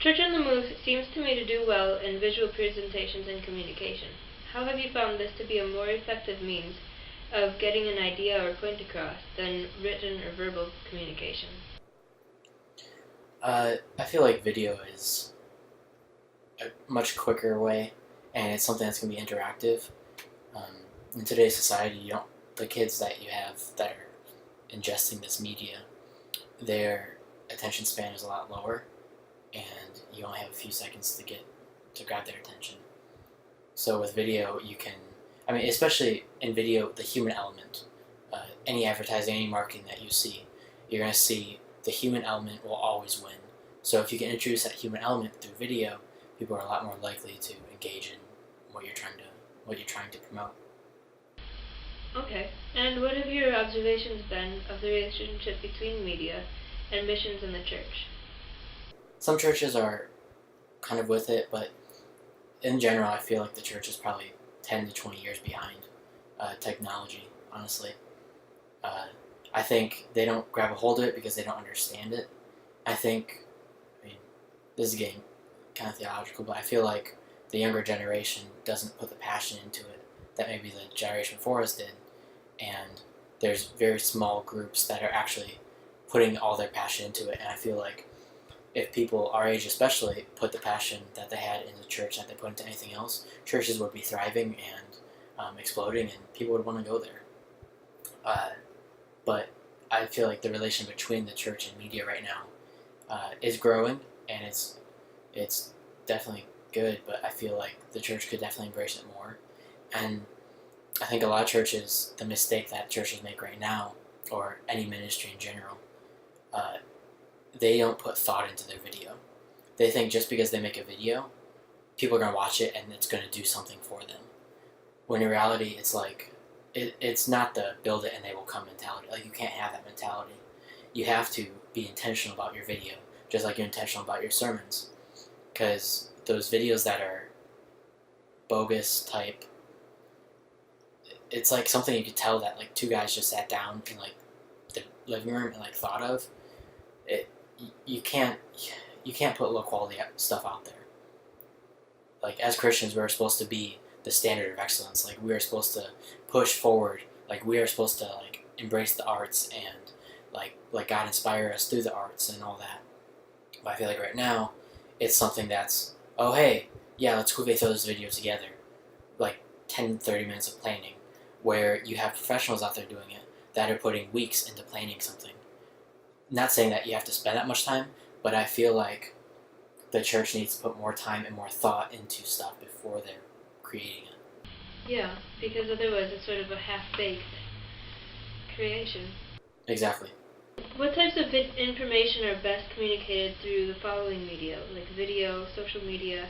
Church on the Move seems to me to do well in visual presentations and communication. How have you found this to be a more effective means of getting an idea or point across than written or verbal communication? I feel like video is a much quicker way, and it's something that's going to be interactive. In today's society, the kids that you have that are ingesting this media, their attention span is a lot lower, and you only have a few seconds to grab their attention. So with video, especially in video, the human element, any advertising, any marketing that you see, you're going to see the human element will always win. So if you can introduce that human element through video, people are a lot more likely to engage in what you're trying to promote. Okay. And what have your observations been of the relationship between media and missions in the church? Some churches are kind of with it, but in general, I feel like the church is probably 10 to 20 years behind technology, honestly. I think they don't grab a hold of it because they don't understand it. This is getting kind of theological, but I feel like the younger generation doesn't put the passion into it that maybe the generation before us did, and there's very small groups that are actually putting all their passion into it, and I feel like if people our age especially put the passion that they had in the church that they put into anything else, churches would be thriving and exploding, and people would want to go there. But I feel like the relation between the church and media right now is growing, and it's definitely good, but I feel like the church could definitely embrace it more. And I think a lot of churches, the mistake that churches make right now, or any ministry in general, they don't put thought into their video. They think just because they make a video, people are going to watch it and it's going to do something for them. When in reality, it's like, it's not the build it and they will come mentality. Like, you can't have that mentality. You have to be intentional about your video, just like you're intentional about your sermons. Because those videos that are bogus type, it's like something you could tell that like two guys just sat down in like the living room and like thought of. You can't put low quality stuff out there. Like, as Christians, we're supposed to be the standard of excellence. Like, we are supposed to push forward. Like, we are supposed to like embrace the arts and like God inspire us through the arts and all that. But I feel like right now, it's something that's, oh hey, yeah, let's quickly throw this video together. Like 10, 30 minutes of planning, where you have professionals out there doing it that are putting weeks into planning something. Not saying that you have to spend that much time, but I feel like the church needs to put more time and more thought into stuff before they're creating it. Yeah, because otherwise it's sort of a half-baked creation. Exactly. What types of information are best communicated through the following media, like video, social media,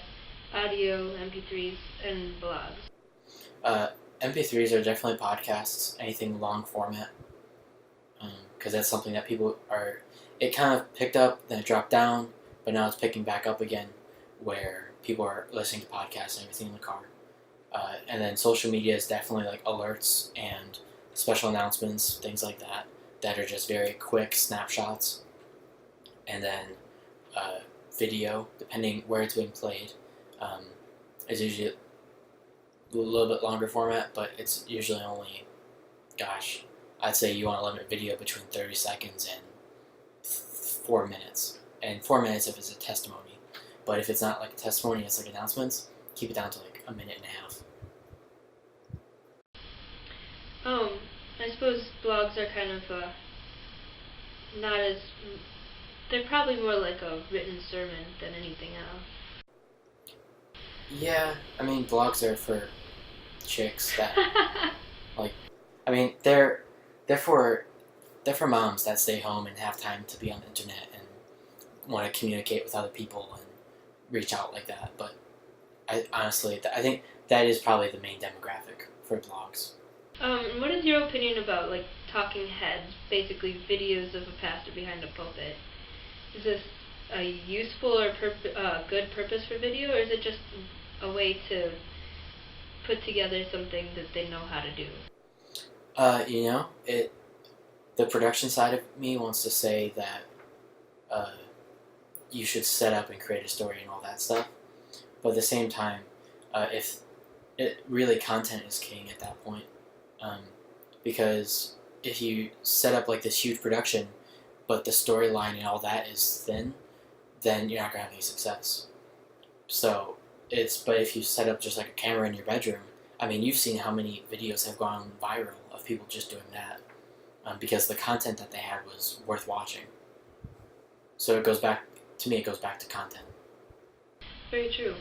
audio, MP3s, and blogs? MP3s are definitely podcasts, anything long format, because that's something that people are, it kind of picked up, then it dropped down, but now it's picking back up again, where people are listening to podcasts and everything in the car. And then social media is definitely like alerts and special announcements, things like that, that are just very quick snapshots. And then video, depending where it's being played, is usually a little bit longer format, but it's usually only, I'd say you want to limit video between 30 seconds and 4 minutes. And 4 minutes if it's a testimony. But if it's not like a testimony, it's like announcements, keep it down to like a minute and a half. I suppose blogs are kind of not as, they're probably more like a written sermon than anything else. Yeah, blogs are for chicks that they're for moms that stay home and have time to be on the internet and want to communicate with other people and reach out like that. But I think that is probably the main demographic for blogs. What is your opinion about like talking heads, basically videos of a pastor behind a pulpit? Is this a useful or good purpose for video, or is it just a way to put together something that they know how to do? The production side of me wants to say that you should set up and create a story and all that stuff. But at the same time, if it really content is king at that point, because if you set up like this huge production, but the storyline and all that is thin, then you're not gonna have any success. So but if you set up just like a camera in your bedroom, I mean, you've seen how many videos have gone viral of people just doing that, because the content that they had was worth watching. So it goes back to content. Very true.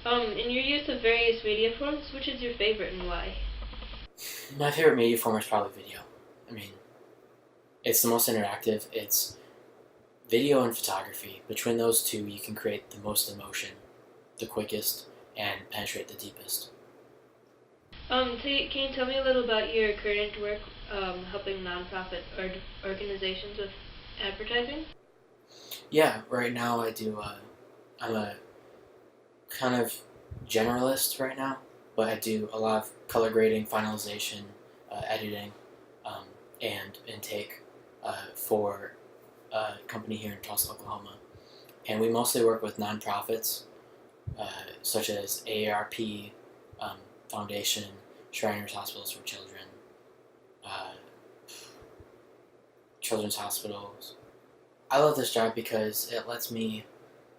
In your use of various media forms, which is your favorite and why? My favorite media form is probably video. I mean, it's the most interactive. It's video and photography. Between those two, you can create the most emotion, the quickest, and penetrate the deepest. Can you tell me a little about your current work helping nonprofit organizations with advertising? Yeah, right now I'm a kind of generalist right now, but I do a lot of color grading, finalization, editing, and intake for a company here in Tulsa, Oklahoma. And we mostly work with nonprofits such as AARP, Foundation, Shriners Hospitals for Children, children's hospitals. I love this job because it lets me,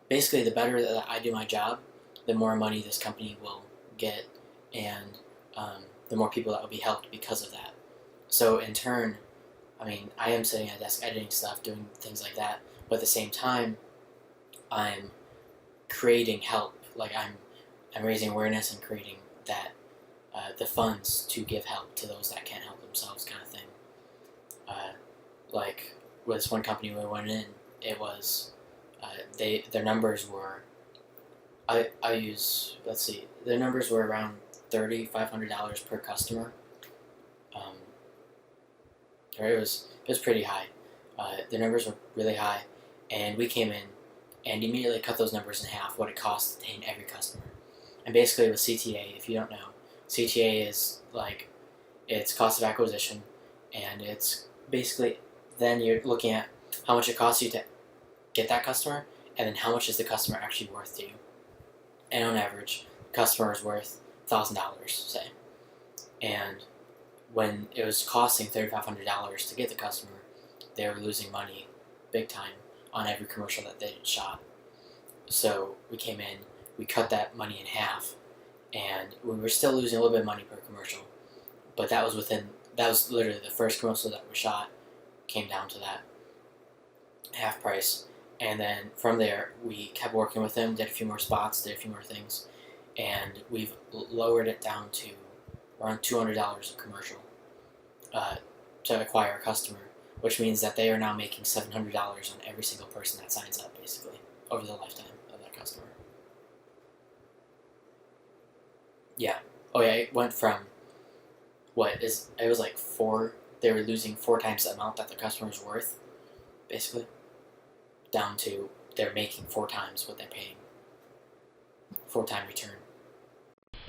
basically the better that I do my job, the more money this company will get, and the more people that will be helped because of that. So in turn, I mean, I am sitting at a desk editing stuff, doing things like that, but at the same time, I'm creating help. Like I'm raising awareness and creating that the funds to give help to those that can't help themselves, kind of thing. Like with this one company we went in, it was their numbers were their numbers were around $3,500 per customer. Or it was pretty high. The numbers were really high, and we came in and immediately cut those numbers in half, what it costs to attain every customer. And basically with CTA, if you don't know, CTA is like, it's cost of acquisition, and it's basically, then you're looking at how much it costs you to get that customer, and then how much is the customer actually worth to you. And on average, the customer is worth $1,000, say. And when it was costing $3,500 to get the customer, they were losing money big time on every commercial that they shot. So we came in, we cut that money in half, and we were still losing a little bit of money per commercial. But that was literally the first commercial that we shot, came down to that half price. And then from there, we kept working with them, did a few more spots, did a few more things, and we've lowered it down to around $200 a commercial to acquire a customer, which means that they are now making $700 on every single person that signs up, basically, over the lifetime of that customer. Yeah. Oh yeah, it went from it was like they were losing 4 times the amount that the customer's worth, basically, down to they're making 4 times what they're paying. 4-time return.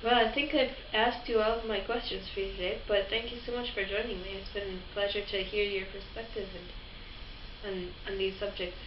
Well, I think I've asked you all of my questions for you today, but thank you so much for joining me. It's been a pleasure to hear your perspective on these subjects.